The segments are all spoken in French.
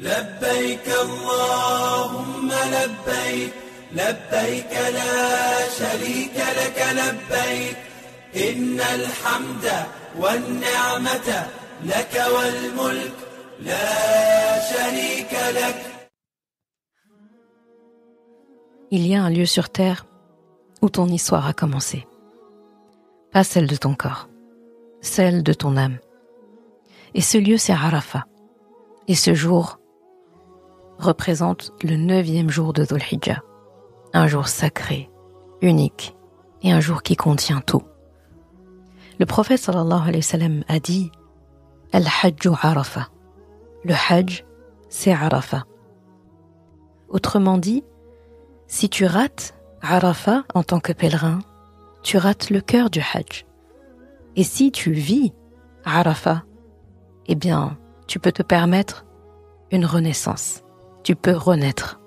لبيك اللهم لبيك لبيك لا شريك لك لبيك إن الحمد والنعمة لك والملك لا شريك لك. Il y a un lieu sur terre où ton histoire a commencé. Pas celle de ton corps, celle de ton âme. Et ce lieu, c'est Arafat. Et ce jour représente le 9e jour de Dhul Hijjah. Un jour sacré, unique, et un jour qui contient tout. Le prophète sallallahu alayhi wa sallam a dit « Al-Hajju Arafat ». Le Hajj, c'est Arafat. Autrement dit, si tu rates Arafat en tant que pèlerin, tu rates le cœur du Hajj. Et si tu vis Arafat, eh bien, tu peux te permettre une renaissance. Tu peux renaître.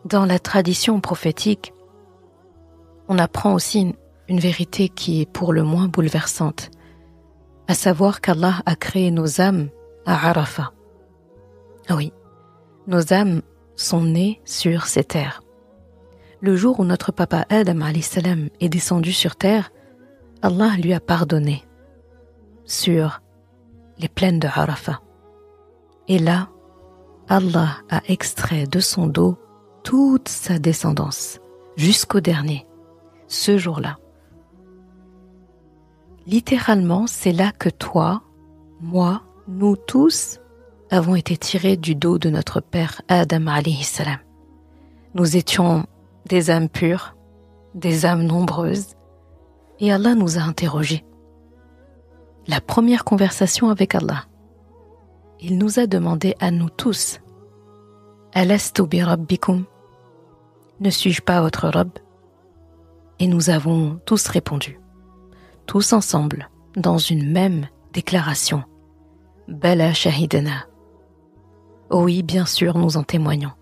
Dans la tradition prophétique, on apprend aussi une vérité qui est pour le moins bouleversante, à savoir qu'Allah a créé nos âmes à Arafat. Oui, nos âmes sont nées sur ces terres. Le jour où notre papa Adam alayhi salam est descendu sur terre, Allah lui a pardonné sur les plaines de Arafat. Et là, Allah a extrait de son dos toute sa descendance, jusqu'au dernier, ce jour-là. Littéralement, c'est là que toi, moi, nous tous, avons été tirés du dos de notre père Adam alayhi salam. Nous étions des âmes pures, des âmes nombreuses, et Allah nous a interrogés. La première conversation avec Allah, il nous a demandé à nous tous, Alastu bi rabbikum, ne suis-je pas votre Rabb? Et nous avons tous répondu, tous ensemble, dans une même déclaration, Bala shahidana. Oui, bien sûr, nous en témoignons.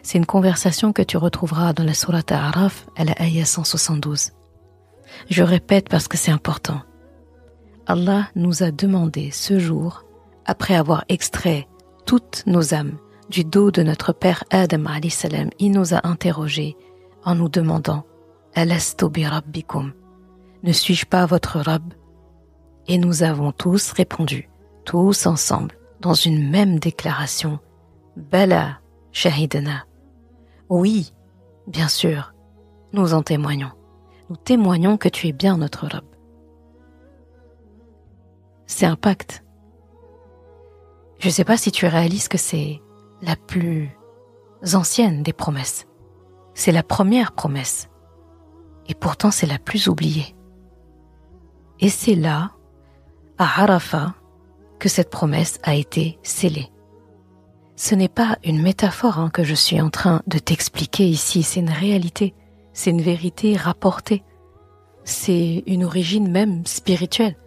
C'est une conversation que tu retrouveras dans la sourate A'raf à la ayah 172. Je répète parce que c'est important. Allah nous a demandé ce jour, après avoir extrait toutes nos âmes du dos de notre père Adam alayhi salam, il nous a interrogés en nous demandant Alastu bi rabbikum, ne suis-je pas votre Rabb? Et nous avons tous répondu, tous ensemble, dans une même déclaration, Bala shahidana. Oui, bien sûr, nous en témoignons. Nous témoignons que tu es bien notre Rabb. C'est un pacte. Je ne sais pas si tu réalises que c'est la plus ancienne des promesses. C'est la première promesse. Et pourtant, c'est la plus oubliée. Et c'est là, à Arafat, que cette promesse a été scellée. Ce n'est pas une métaphore que je suis en train de t'expliquer ici, c'est une réalité, c'est une vérité rapportée, c'est une origine même spirituelle.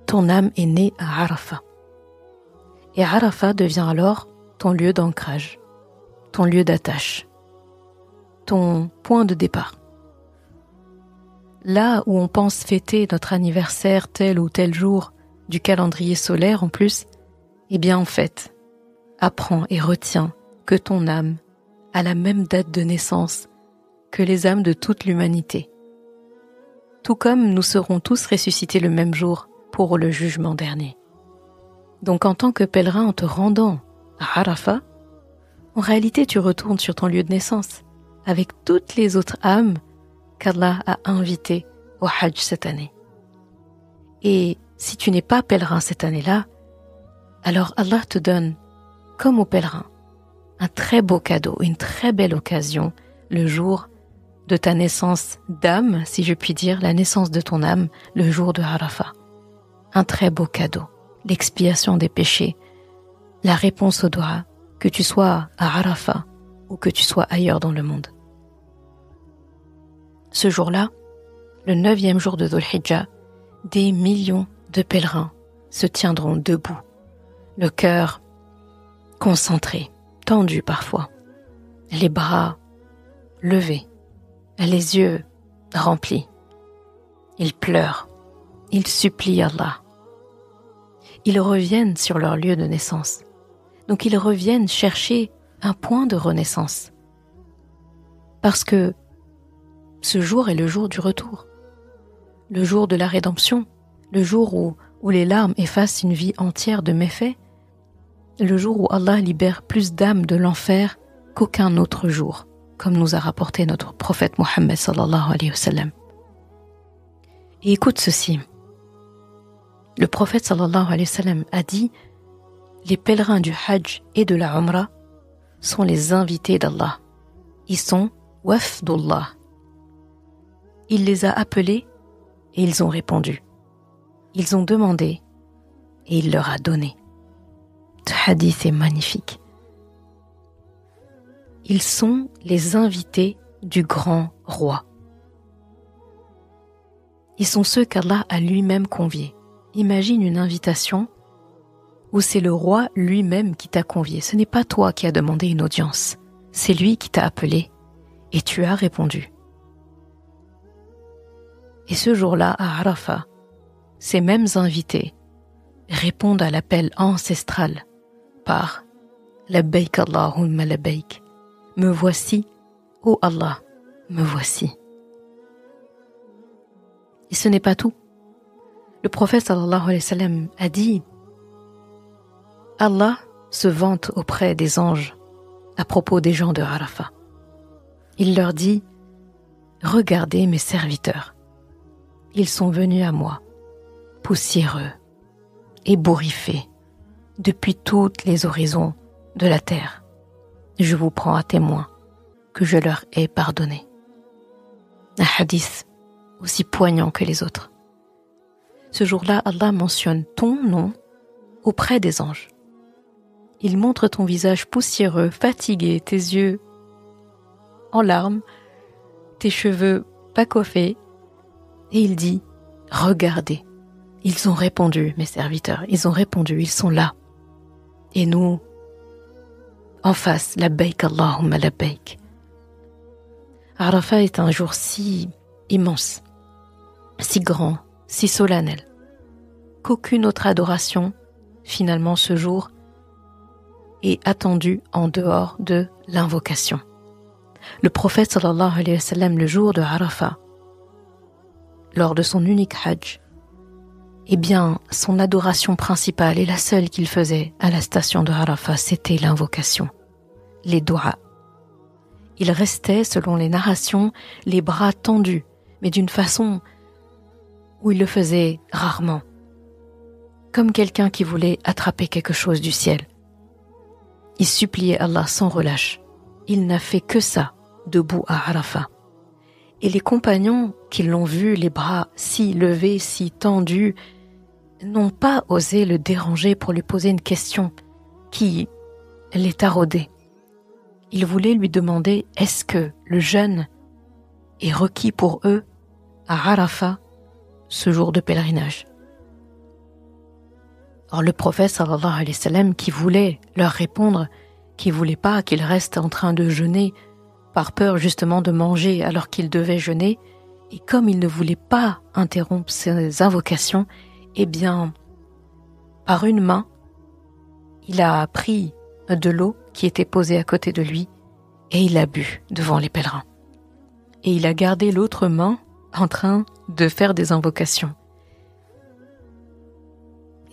Ton âme est née à Arafat. Et Arafat devient alors ton lieu d'ancrage, ton lieu d'attache, ton point de départ. Là où on pense fêter notre anniversaire tel ou tel jour du calendrier solaire en plus, eh bien en fait, apprends et retiens que ton âme a la même date de naissance que les âmes de toute l'humanité. Tout comme nous serons tous ressuscités le même jour pour le jugement dernier. Donc en tant que pèlerin, en te rendant à Arafat, en réalité tu retournes sur ton lieu de naissance avec toutes les autres âmes qu'Allah a invitées au Hajj cette année. Et si tu n'es pas pèlerin cette année-là, alors Allah te donne, comme aux pèlerins, un très beau cadeau, une très belle occasion, le jour de ta naissance d'âme, si je puis dire, la naissance de ton âme, le jour de Arafat. Un très beau cadeau, l'expiation des péchés, la réponse au doua, que tu sois à Arafat ou que tu sois ailleurs dans le monde. Ce jour-là, le 9e jour de Dhul Hijjah, des millions de pèlerins se tiendront debout, le cœur concentré, tendu parfois, les bras levés, les yeux remplis. Ils pleurent, ils supplient Allah. ils reviennent sur leur lieu de naissance. Donc ils reviennent chercher un point de renaissance. Parce que ce jour est le jour du retour, le jour de la rédemption, le jour où les larmes effacent une vie entière de méfaits, le jour où Allah libère plus d'âmes de l'enfer qu'aucun autre jour, comme nous a rapporté notre prophète Mohammed sallallahu alayhi wa sallam. Et écoute ceci. Le prophète sallallahu alayhi wa sallam a dit « Les pèlerins du Hajj et de la Umrah sont les invités d'Allah. Ils sont wafdullah. Il les a appelés et ils ont répondu. Ils ont demandé et il leur a donné. » Ce hadith est magnifique. Ils sont les invités du grand roi. Ils sont ceux qu'Allah a lui-même conviés. Imagine une invitation où c'est le roi lui-même qui t'a convié. Ce n'est pas toi qui as demandé une audience. C'est lui qui t'a appelé et tu as répondu. Et ce jour-là, à Arafat, ces mêmes invités répondent à l'appel ancestral par « Labbaik Allahumma labbaik » « Me voici, ô Allah, me voici ». Et ce n'est pas tout. Le prophète sallallahu alayhi wa sallam a dit « Allah se vante auprès des anges à propos des gens de Arafat. Il leur dit « Regardez mes serviteurs, ils sont venus à moi, poussiéreux, ébouriffés, depuis toutes les horizons de la terre. Je vous prends à témoin que je leur ai pardonné. » Un hadith aussi poignant que les autres. Ce jour-là, Allah mentionne ton nom auprès des anges. Il montre ton visage poussiéreux, fatigué, tes yeux en larmes, tes cheveux pas coiffés, et il dit « Regardez, ils ont répondu, mes serviteurs, ils ont répondu, ils sont là. » Et nous, en face, labbaik Allahumma labbaik. Arafat est un jour si immense, si grand, si solennel, qu'aucune autre adoration, finalement ce jour, est attendue en dehors de l'invocation. Le prophète sallallahu alayhi wa sallam, le jour de Arafat, lors de son unique hajj, eh bien, son adoration principale et la seule qu'il faisait à la station de Arafat, c'était l'invocation, les doigts. Il restait, selon les narrations, les bras tendus, mais d'une façon où il le faisait rarement, comme quelqu'un qui voulait attraper quelque chose du ciel. Il suppliait Allah sans relâche. Il n'a fait que ça, debout à Arafat. Et les compagnons qui l'ont vu, les bras si levés, si tendus, n'ont pas osé le déranger pour lui poser une question qui les taraudait. Ils voulaient lui demander « Est-ce que le jeûne est requis pour eux à Arafat ce jour de pèlerinage ?» Or le prophète sallallahu alayhi wa sallam, qui voulait leur répondre, qui voulait pas qu'ils restent en train de jeûner par peur justement de manger alors qu'ils devaient jeûner, et comme il ne voulait pas interrompre ces invocations, eh bien, par une main, il a pris de l'eau qui était posée à côté de lui et il a bu devant les pèlerins. Et il a gardé l'autre main en train de faire des invocations.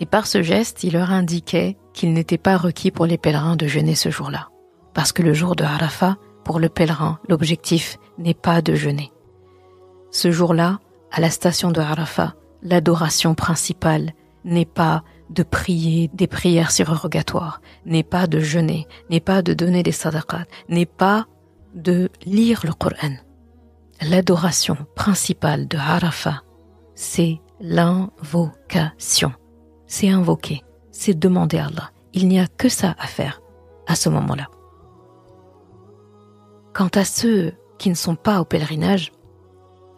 Et par ce geste, il leur indiquait qu'il n'était pas requis pour les pèlerins de jeûner ce jour-là. Parce que le jour de Arafat, pour le pèlerin, l'objectif n'est pas de jeûner. Ce jour-là, à la station de Arafat, l'adoration principale n'est pas de prier des prières surrogatoires, n'est pas de jeûner, n'est pas de donner des sadaqat, n'est pas de lire le Coran. L'adoration principale de Arafat, c'est l'invocation. C'est invoquer, c'est demander à Allah. Il n'y a que ça à faire à ce moment-là. Quant à ceux qui ne sont pas au pèlerinage,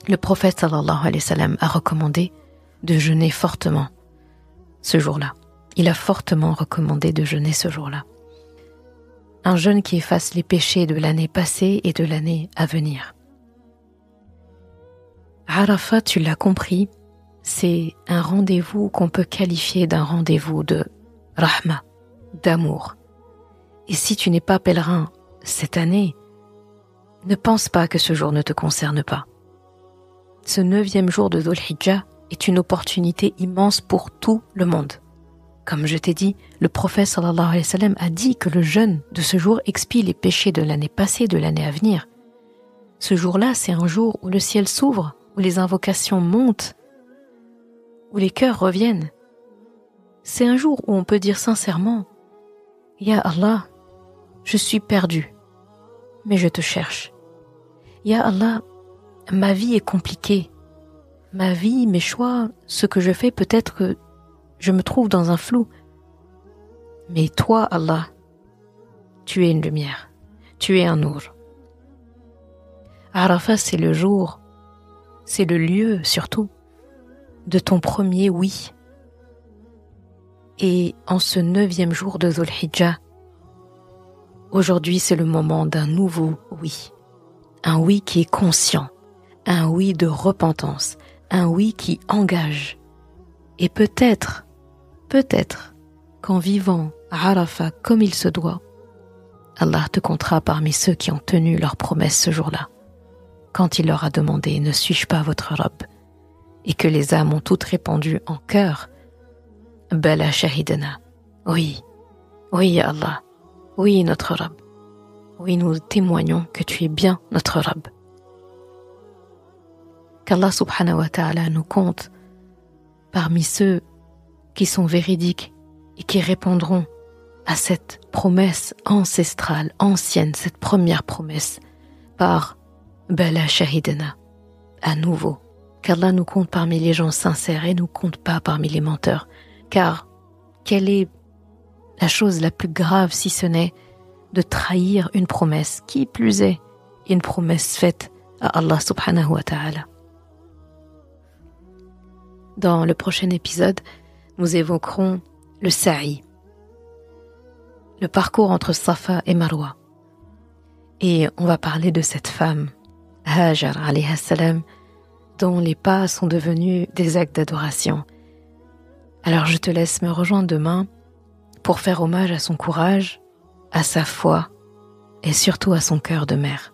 le prophète sallallahu alayhi wa sallam a recommandé de jeûner fortement ce jour-là. Il a fortement recommandé de jeûner ce jour-là. Un jeûne qui efface les péchés de l'année passée et de l'année à venir. Arafat, tu l'as compris, c'est un rendez-vous qu'on peut qualifier d'un rendez-vous de rahma, d'amour. Et si tu n'es pas pèlerin cette année, ne pense pas que ce jour ne te concerne pas. Ce 9e jour de Dhul Hijjah est une opportunité immense pour tout le monde. Comme je t'ai dit, le prophète sallallahu alayhi wa sallam a dit que le jeûne de ce jour expie les péchés de l'année passée, de l'année à venir. Ce jour-là, c'est un jour où le ciel s'ouvre, où les invocations montent, où les cœurs reviennent. C'est un jour où on peut dire sincèrement « Ya Allah, je suis perdu, mais je te cherche. Ya Allah, ma vie est compliquée. Ma vie, mes choix, ce que je fais, peut-être que je me trouve dans un flou. Mais toi, Allah, tu es une lumière, tu es un nour. » Arafat, c'est le jour, c'est le lieu surtout de ton premier oui. Et en ce 9e jour de Dhul Hijjah, aujourd'hui c'est le moment d'un nouveau oui. Un oui qui est conscient, un oui de repentance, un oui qui engage. Et peut-être qu'en vivant Arafat comme il se doit, Allah te comptera parmi ceux qui ont tenu leur promesse ce jour-là, quand il leur a demandé « Ne suis-je pas votre Rabb ?» et que les âmes ont toutes répondu en chœur « Bala shahidana » Oui, oui ya Allah, oui notre Rabb, oui nous témoignons que tu es bien notre Rabb. Qu'Allah subhanahu wa ta'ala nous compte parmi ceux qui sont véridiques et qui répondront à cette promesse ancestrale, ancienne, cette première promesse par Bala shahidana, à nouveau. Qu'Allah nous compte parmi les gens sincères et nous compte pas parmi les menteurs. Car quelle est la chose la plus grave si ce n'est de trahir une promesse, qui plus est une promesse faite à Allah subhanahu wa ta'ala. Dans le prochain épisode, nous évoquerons le sa'i, le parcours entre Safa et Marwa. Et on va parler de cette femme, Hajar alayha salam, dont les pas sont devenus des actes d'adoration. Alors je te laisse me rejoindre demain pour faire hommage à son courage, à sa foi et surtout à son cœur de mère.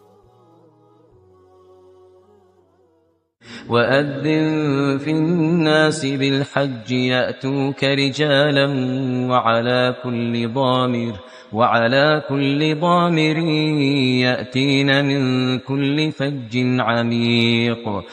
وأذن في الناس بالحج يأتوك رجالا وعلى كل ضامر يأتين من كل فج عميق